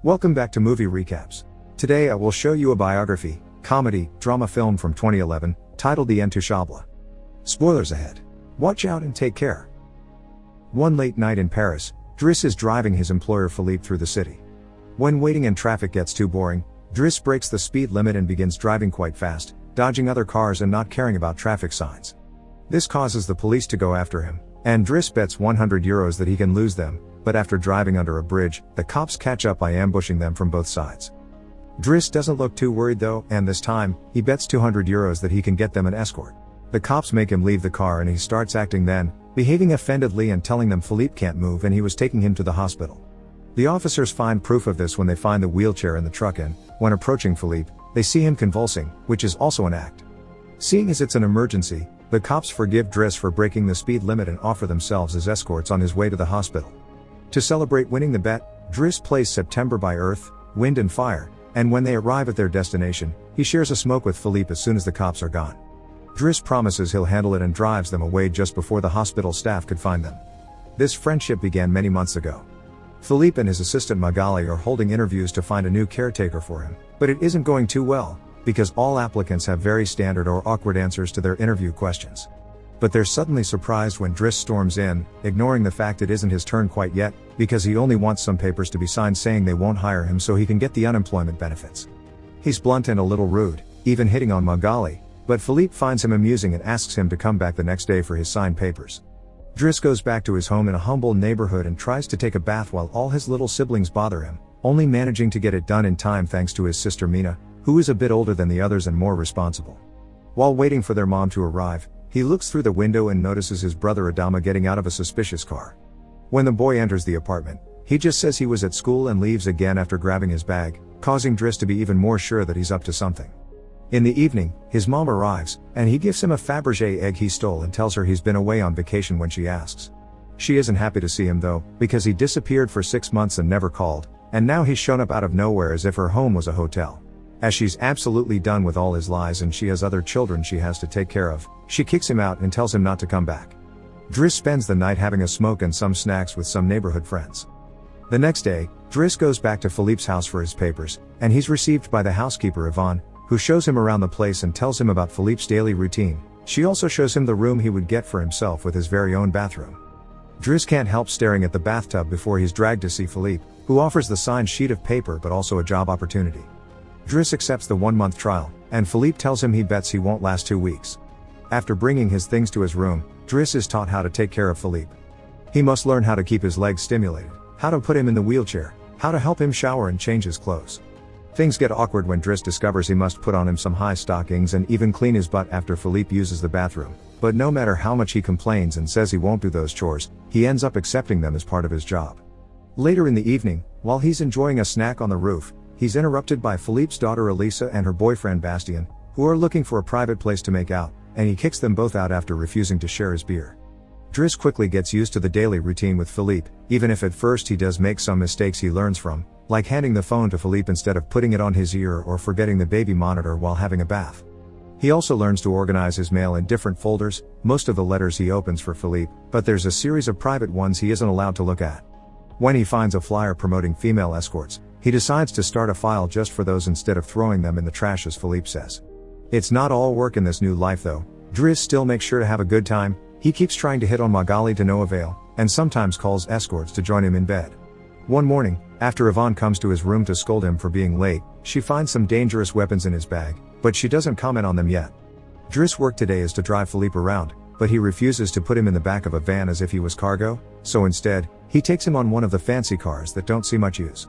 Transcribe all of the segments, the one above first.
Welcome back to Movie Recaps. Today I will show you a biography, comedy, drama film from 2011, titled The Intouchables. Spoilers ahead. Watch out and take care. One late night in Paris, Driss is driving his employer Philippe through the city. When waiting in traffic gets too boring, Driss breaks the speed limit and begins driving quite fast, dodging other cars and not caring about traffic signs. This causes the police to go after him, and Driss bets €100 that he can lose them, but after driving under a bridge, the cops catch up by ambushing them from both sides. Driss doesn't look too worried though, and this time, he bets €200 that he can get them an escort. The cops make him leave the car and he starts acting then, behaving offendedly and telling them Philippe can't move and he was taking him to the hospital. The officers find proof of this when they find the wheelchair in the truck and, when approaching Philippe, they see him convulsing, which is also an act. Seeing as it's an emergency, the cops forgive Driss for breaking the speed limit and offer themselves as escorts on his way to the hospital. To celebrate winning the bet, Driss plays September by Earth, Wind and Fire, and when they arrive at their destination, he shares a smoke with Philippe as soon as the cops are gone. Driss promises he'll handle it and drives them away just before the hospital staff could find them. This friendship began many months ago. Philippe and his assistant Magali are holding interviews to find a new caretaker for him, but it isn't going too well, because all applicants have very standard or awkward answers to their interview questions. But they're suddenly surprised when Driss storms in, ignoring the fact it isn't his turn quite yet, because he only wants some papers to be signed saying they won't hire him so he can get the unemployment benefits. He's blunt and a little rude, even hitting on Magali, but Philippe finds him amusing and asks him to come back the next day for his signed papers. Driss goes back to his home in a humble neighborhood and tries to take a bath while all his little siblings bother him, only managing to get it done in time thanks to his sister Mina, who is a bit older than the others and more responsible. While waiting for their mom to arrive, he looks through the window and notices his brother Adama getting out of a suspicious car. When the boy enters the apartment, he just says he was at school and leaves again after grabbing his bag, causing Driss to be even more sure that he's up to something. In the evening, his mom arrives, and he gives him a Fabergé egg he stole and tells her he's been away on vacation when she asks. She isn't happy to see him though, because he disappeared for 6 months and never called, and now he's shown up out of nowhere as if her home was a hotel. As she's absolutely done with all his lies and she has other children she has to take care of, she kicks him out and tells him not to come back. Driss spends the night having a smoke and some snacks with some neighborhood friends. The next day, Driss goes back to Philippe's house for his papers, and he's received by the housekeeper Yvonne, who shows him around the place and tells him about Philippe's daily routine. She also shows him the room he would get for himself with his very own bathroom. Driss can't help staring at the bathtub before he's dragged to see Philippe, who offers the signed sheet of paper but also a job opportunity. Driss accepts the 1-month trial, and Philippe tells him he bets he won't last 2 weeks. After bringing his things to his room, Driss is taught how to take care of Philippe. He must learn how to keep his legs stimulated, how to put him in the wheelchair, how to help him shower and change his clothes. Things get awkward when Driss discovers he must put on him some high stockings and even clean his butt after Philippe uses the bathroom, but no matter how much he complains and says he won't do those chores, he ends up accepting them as part of his job. Later in the evening, while he's enjoying a snack on the roof, he's interrupted by Philippe's daughter Elisa and her boyfriend Bastien, who are looking for a private place to make out, and he kicks them both out after refusing to share his beer. Driss quickly gets used to the daily routine with Philippe, even if at first he does make some mistakes he learns from, like handing the phone to Philippe instead of putting it on his ear or forgetting the baby monitor while having a bath. He also learns to organize his mail in different folders, most of the letters he opens for Philippe, but there's a series of private ones he isn't allowed to look at. When he finds a flyer promoting female escorts, he decides to start a file just for those instead of throwing them in the trash as Philippe says. It's not all work in this new life though. Driss still makes sure to have a good time. He keeps trying to hit on Magali to no avail, and sometimes calls escorts to join him in bed. One morning, after Yvonne comes to his room to scold him for being late, she finds some dangerous weapons in his bag, but she doesn't comment on them yet. Driss' work today is to drive Philippe around, but he refuses to put him in the back of a van as if he was cargo, so instead, he takes him on one of the fancy cars that don't see much use.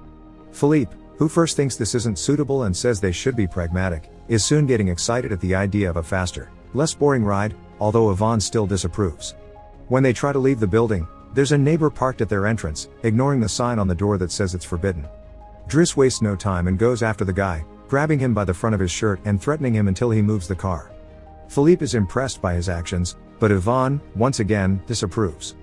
Philippe, who first thinks this isn't suitable and says they should be pragmatic, is soon getting excited at the idea of a faster, less boring ride, although Yvonne still disapproves. When they try to leave the building, there's a neighbor parked at their entrance, ignoring the sign on the door that says it's forbidden. Driss wastes no time and goes after the guy, grabbing him by the front of his shirt and threatening him until he moves the car. Philippe is impressed by his actions, but Yvonne, once again, disapproves.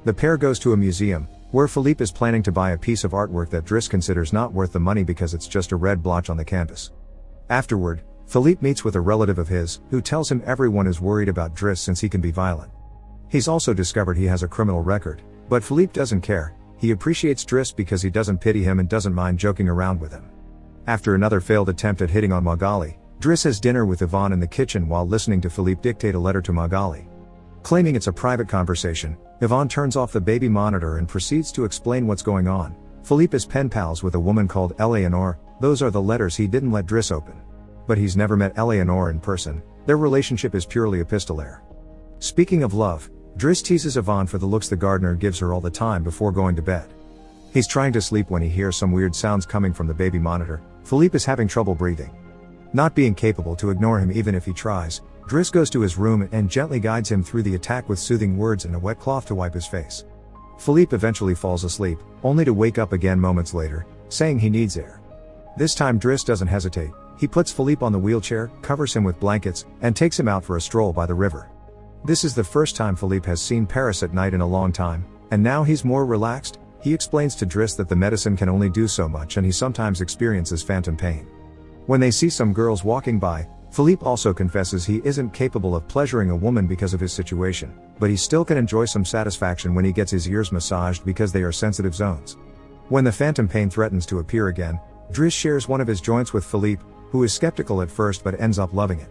The pair goes to a museum, where Philippe is planning to buy a piece of artwork that Driss considers not worth the money because it's just a red blotch on the canvas. Afterward, Philippe meets with a relative of his, who tells him everyone is worried about Driss since he can be violent. He's also discovered he has a criminal record, but Philippe doesn't care. he appreciates Driss because he doesn't pity him and doesn't mind joking around with him. After another failed attempt at hitting on Magali, Driss has dinner with Yvonne in the kitchen while listening to Philippe dictate a letter to Magali. Claiming it's a private conversation, Yvonne turns off the baby monitor and proceeds to explain what's going on. Philippe is pen pals with a woman called Eleanor. Those are the letters he didn't let Driss open. But he's never met Eleanor in person. Their relationship is purely epistolary. Speaking of love, Driss teases Yvonne for the looks the gardener gives her all the time before going to bed. He's trying to sleep when he hears some weird sounds coming from the baby monitor. Philippe is having trouble breathing. Not being capable to ignore him even if he tries, Driss goes to his room and gently guides him through the attack with soothing words and a wet cloth to wipe his face. Philippe eventually falls asleep, only to wake up again moments later, saying he needs air. This time Driss doesn't hesitate. He puts Philippe on the wheelchair, covers him with blankets, and takes him out for a stroll by the river. This is the first time Philippe has seen Paris at night in a long time, and now he's more relaxed. He explains to Driss that the medicine can only do so much and he sometimes experiences phantom pain. When they see some girls walking by, Philippe also confesses he isn't capable of pleasuring a woman because of his situation, but he still can enjoy some satisfaction when he gets his ears massaged because they are sensitive zones. When the phantom pain threatens to appear again, Driss shares one of his joints with Philippe, who is skeptical at first but ends up loving it.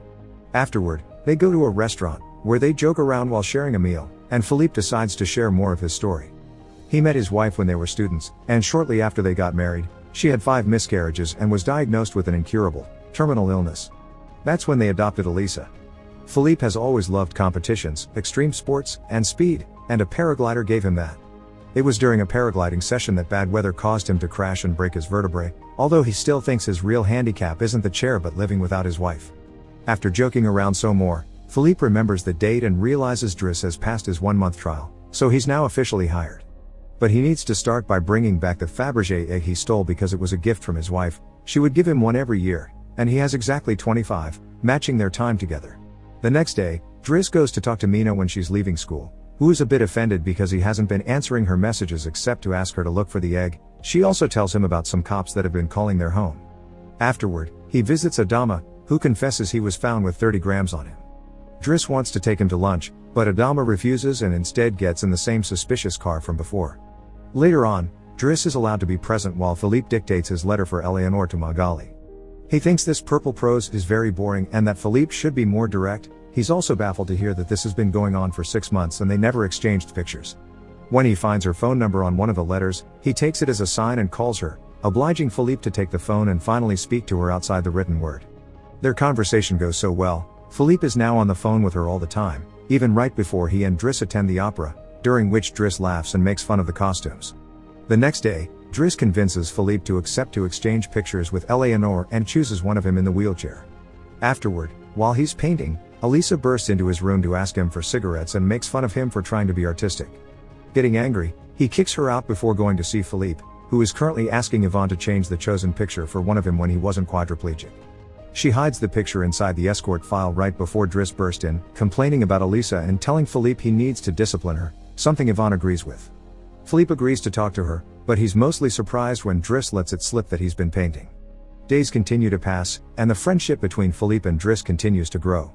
Afterward, they go to a restaurant, where they joke around while sharing a meal, and Philippe decides to share more of his story. He met his wife when they were students, and shortly after they got married, she had 5 miscarriages and was diagnosed with an incurable, terminal illness. That's when they adopted Elisa. Philippe has always loved competitions, extreme sports, and speed, and a paraglider gave him that. It was during a paragliding session that bad weather caused him to crash and break his vertebrae, although he still thinks his real handicap isn't the chair but living without his wife. After joking around some more, Philippe remembers the date and realizes Driss has passed his 1-month trial, so he's now officially hired. But he needs to start by bringing back the Fabergé egg he stole because it was a gift from his wife. She would give him one every year, and he has exactly 25, matching their time together. The next day, Driss goes to talk to Mina when she's leaving school, who is a bit offended because he hasn't been answering her messages except to ask her to look for the egg. She also tells him about some cops that have been calling their home. Afterward, he visits Adama, who confesses he was found with 30 grams on him. Driss wants to take him to lunch, but Adama refuses and instead gets in the same suspicious car from before. Later on, Driss is allowed to be present while Philippe dictates his letter for Eleanor to Magali. He thinks this purple prose is very boring and that Philippe should be more direct. He's also baffled to hear that this has been going on for 6 months and they never exchanged pictures. When he finds her phone number on one of the letters, he takes it as a sign and calls her, obliging Philippe to take the phone and finally speak to her outside the written word. Their conversation goes so well, Philippe is now on the phone with her all the time, even right before he and Driss attend the opera, during which Driss laughs and makes fun of the costumes. The next day, Driss convinces Philippe to accept to exchange pictures with Eleanor and chooses one of him in the wheelchair. Afterward, while he's painting, Elisa bursts into his room to ask him for cigarettes and makes fun of him for trying to be artistic. Getting angry, he kicks her out before going to see Philippe, who is currently asking Yvonne to change the chosen picture for one of him when he wasn't quadriplegic. She hides the picture inside the escort file right before Driss burst in, complaining about Elisa and telling Philippe he needs to discipline her, something Yvonne agrees with. Philippe agrees to talk to her, but he's mostly surprised when Driss lets it slip that he's been painting. Days continue to pass, and the friendship between Philippe and Driss continues to grow.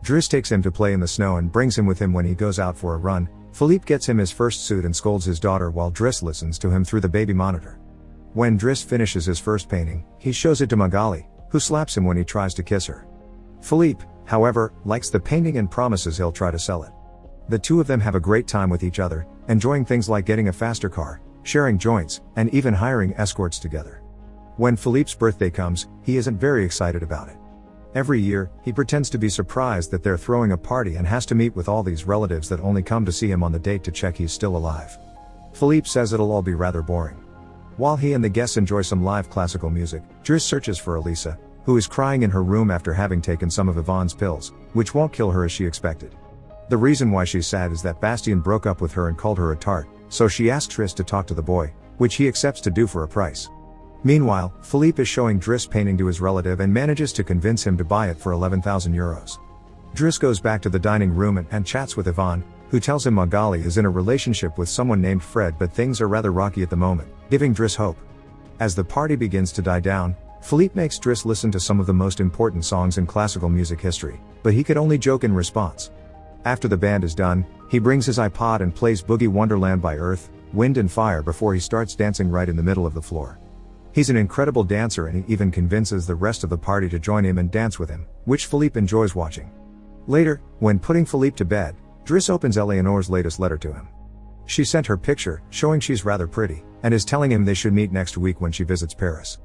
Driss takes him to play in the snow and brings him with him when he goes out for a run. Philippe gets him his first suit and scolds his daughter while Driss listens to him through the baby monitor. When Driss finishes his first painting, he shows it to Magali, who slaps him when he tries to kiss her. Philippe, however, likes the painting and promises he'll try to sell it. The two of them have a great time with each other, enjoying things like getting a faster car, sharing joints, and even hiring escorts together. When Philippe's birthday comes, he isn't very excited about it. Every year, he pretends to be surprised that they're throwing a party and has to meet with all these relatives that only come to see him on the date to check he's still alive. Philippe says it'll all be rather boring. While he and the guests enjoy some live classical music, Driss searches for Elisa, who is crying in her room after having taken some of Yvonne's pills, which won't kill her as she expected. The reason why she's sad is that Bastien broke up with her and called her a tart, so she asks Driss to talk to the boy, which he accepts to do for a price. Meanwhile, Philippe is showing Driss painting to his relative and manages to convince him to buy it for 11,000 euros. Driss goes back to the dining room and chats with Yvonne, who tells him Magali is in a relationship with someone named Fred, but things are rather rocky at the moment, giving Driss hope. As the party begins to die down, Philippe makes Driss listen to some of the most important songs in classical music history, but he could only joke in response. After the band is done, he brings his iPod and plays Boogie Wonderland by Earth, wind and fire before he starts dancing right in the middle of the floor. He's an incredible dancer and he even convinces the rest of the party to join him and dance with him, which Philippe enjoys watching. Later, when putting Philippe to bed, Driss opens Eleanor's latest letter to him. She sent her picture, showing she's rather pretty, and is telling him they should meet next week when she visits Paris.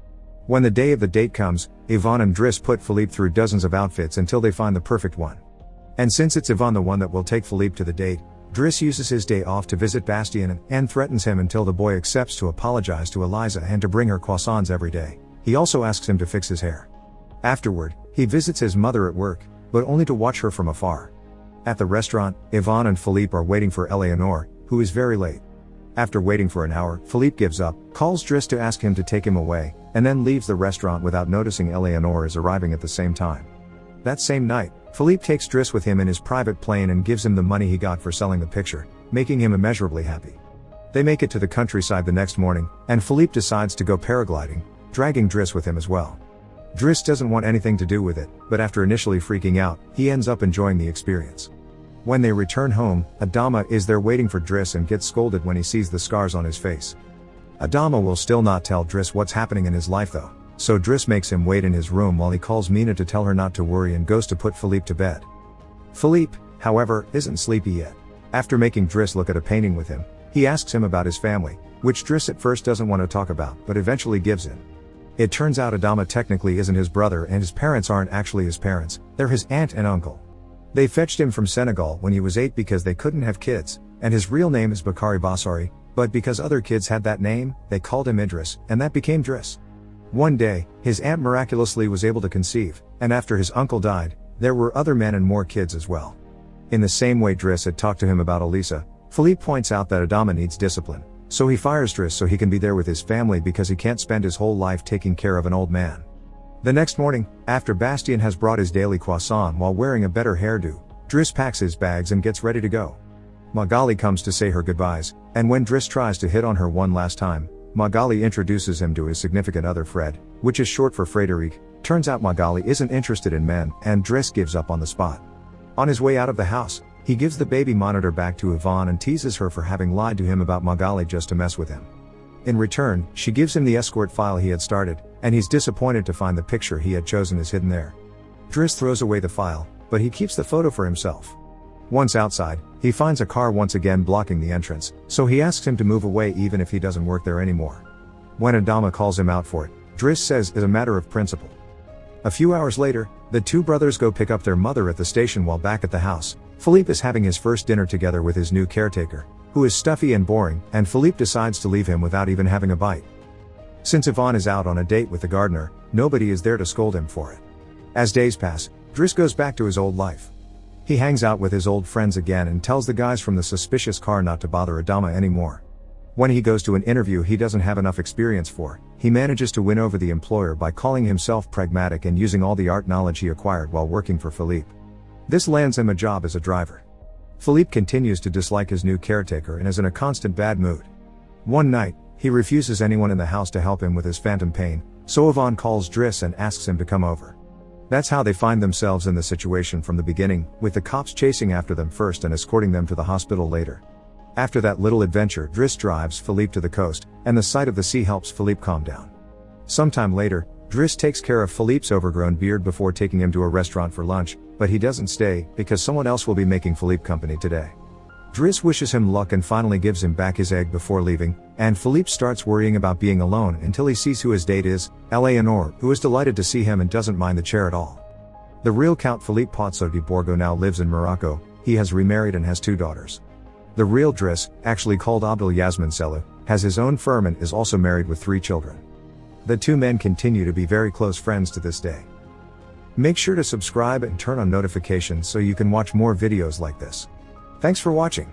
When the day of the date comes, Yvonne and Driss put Philippe through dozens of outfits until they find the perfect one. And since it's Yvonne the one that will take Philippe to the date, Driss uses his day off to visit Bastien and threatens him until the boy accepts to apologize to Eliza and to bring her croissants every day. He also asks him to fix his hair. Afterward, he visits his mother at work, but only to watch her from afar. At the restaurant, Yvonne and Philippe are waiting for Eleanor, who is very late. After waiting for an hour, Philippe gives up, calls Driss to ask him to take him away, and then leaves the restaurant without noticing Eleanor is arriving at the same time. That same night, Philippe takes Driss with him in his private plane and gives him the money he got for selling the picture, making him immeasurably happy. They make it to the countryside the next morning, and Philippe decides to go paragliding, dragging Driss with him as well. Driss doesn't want anything to do with it, but after initially freaking out, he ends up enjoying the experience. When they return home, Adama is there waiting for Driss and gets scolded when he sees the scars on his face. Adama will still not tell Driss what's happening in his life though, so Driss makes him wait in his room while he calls Mina to tell her not to worry and goes to put Philippe to bed. Philippe, however, isn't sleepy yet. After making Driss look at a painting with him, he asks him about his family, which Driss at first doesn't want to talk about but eventually gives in. It turns out Adama technically isn't his brother and his parents aren't actually his parents, they're his aunt and uncle. They fetched him from Senegal when he was 8 because they couldn't have kids, and his real name is Bakari Bassari, but because other kids had that name, they called him Idris, and that became Driss. One day, his aunt miraculously was able to conceive, and after his uncle died, there were other men and more kids as well. In the same way Driss had talked to him about Elisa, Philippe points out that Adama needs discipline, so he fires Driss so he can be there with his family because he can't spend his whole life taking care of an old man. The next morning, after Bastien has brought his daily croissant while wearing a better hairdo, Driss packs his bags and gets ready to go. Magali comes to say her goodbyes, and when Driss tries to hit on her one last time, Magali introduces him to his significant other Fred, which is short for Frédéric. Turns out Magali isn't interested in men, and Driss gives up on the spot. On his way out of the house, he gives the baby monitor back to Yvonne and teases her for having lied to him about Magali just to mess with him. In return, she gives him the escort file he had started, and he's disappointed to find the picture he had chosen is hidden there. Driss throws away the file, but he keeps the photo for himself. Once outside, he finds a car once again blocking the entrance, so he asks him to move away even if he doesn't work there anymore. When Adama calls him out for it, Driss says it's a matter of principle. A few hours later, the two brothers go pick up their mother at the station while back at the house. Philippe is having his first dinner together with his new caretaker, who is stuffy and boring, and Philippe decides to leave him without even having a bite. Since Yvonne is out on a date with the gardener, nobody is there to scold him for it. As days pass, Driss goes back to his old life. He hangs out with his old friends again and tells the guys from the suspicious car not to bother Adama anymore. When he goes to an interview he doesn't have enough experience for, he manages to win over the employer by calling himself pragmatic and using all the art knowledge he acquired while working for Philippe. This lands him a job as a driver. Philippe continues to dislike his new caretaker and is in a constant bad mood. One night, he refuses anyone in the house to help him with his phantom pain, so Yvonne calls Driss and asks him to come over. That's how they find themselves in the situation from the beginning, with the cops chasing after them first and escorting them to the hospital later. After that little adventure, Driss drives Philippe to the coast, and the sight of the sea helps Philippe calm down. Sometime later, Driss takes care of Philippe's overgrown beard before taking him to a restaurant for lunch, but he doesn't stay, because someone else will be making Philippe company today. Driss wishes him luck and finally gives him back his egg before leaving, and Philippe starts worrying about being alone until he sees who his date is, Eleanor, who is delighted to see him and doesn't mind the chair at all. The real Count Philippe Pozzo di Borgo now lives in Morocco. He has remarried and has 2 daughters. The real Driss, actually called Abdel Yasmin Selou, has his own firm and is also married with 3 children. The 2 men continue to be very close friends to this day. Make sure to subscribe and turn on notifications so you can watch more videos like this. Thanks for watching.